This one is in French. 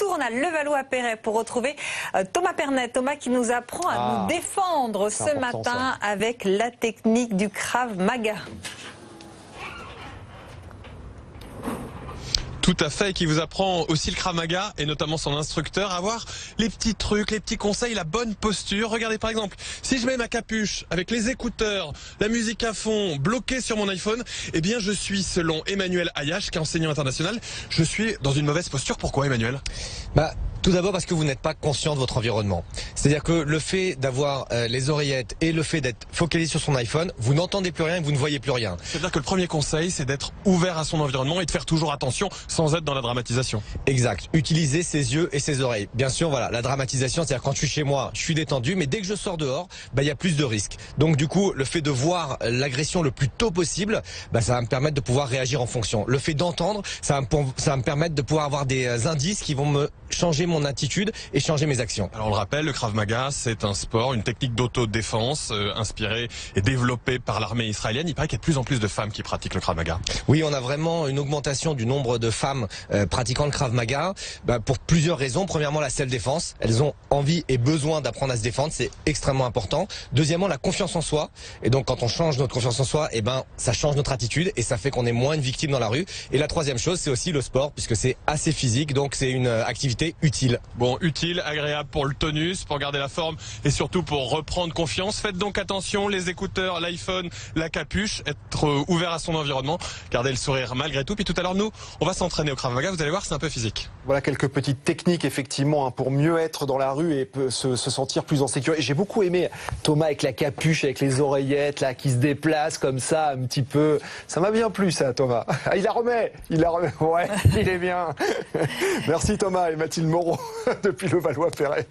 retourne à Levallois-Perret pour retrouver Thomas Pernet. Thomas qui nous apprend à nous défendre ce matin avec la technique du Krav Maga. Tout à fait, et qui vous apprend aussi le Krav Maga et notamment son instructeur à avoir les petits trucs, les petits conseils, la bonne posture. Regardez par exemple, si je mets ma capuche avec les écouteurs, la musique à fond, bloquée sur mon iPhone, eh bien je suis, selon Emmanuel Ayache, qui est enseignant international, je suis dans une mauvaise posture. Pourquoi, Emmanuel? Tout d'abord parce que vous n'êtes pas conscient de votre environnement. C'est-à-dire que le fait d'avoir les oreillettes et le fait d'être focalisé sur son iPhone, vous n'entendez plus rien et vous ne voyez plus rien. C'est-à-dire que le premier conseil, c'est d'être ouvert à son environnement et de faire toujours attention sans être dans la dramatisation. Exact. Utiliser ses yeux et ses oreilles. Bien sûr, voilà, la dramatisation, c'est-à-dire quand je suis chez moi, je suis détendu, mais dès que je sors dehors, il y a plus de risques. Donc du coup, le fait de voir l'agression le plus tôt possible, ça va me permettre de pouvoir réagir en fonction. Le fait d'entendre, ça va me permettre de pouvoir avoir des indices qui vont me changer mon attitude et changer mes actions. Alors on le rappelle, le Krav Maga, c'est un sport, une technique d'autodéfense inspirée et développée par l'armée israélienne. Il paraît qu'il y a de plus en plus de femmes qui pratiquent le Krav Maga. Oui, on a vraiment une augmentation du nombre de femmes pratiquant le Krav Maga pour plusieurs raisons. Premièrement, la self-défense. Elles ont envie et besoin d'apprendre à se défendre, c'est extrêmement important. Deuxièmement, la confiance en soi. Et donc quand on change notre confiance en soi, ça change notre attitude et ça fait qu'on est moins une victime dans la rue. Et la troisième chose, c'est aussi le sport, puisque c'est assez physique, donc c'est une activité utile. Bon, utile, agréable pour le tonus, pour garder la forme et surtout pour reprendre confiance. Faites donc attention, les écouteurs, l'iPhone, la capuche, être ouvert à son environnement, garder le sourire malgré tout. Puis tout à l'heure, nous, on va s'entraîner au Krav Maga, vous allez voir, c'est un peu physique. Voilà quelques petites techniques effectivement pour mieux être dans la rue et se sentir plus en sécurité. J'ai beaucoup aimé Thomas avec la capuche, avec les oreillettes là qui se déplacent comme ça un petit peu. Ça m'a bien plu ça, Thomas. Ah, il la remet. Ouais, il est bien. Merci Thomas et Mathilde Moreau depuis Levallois-Perret.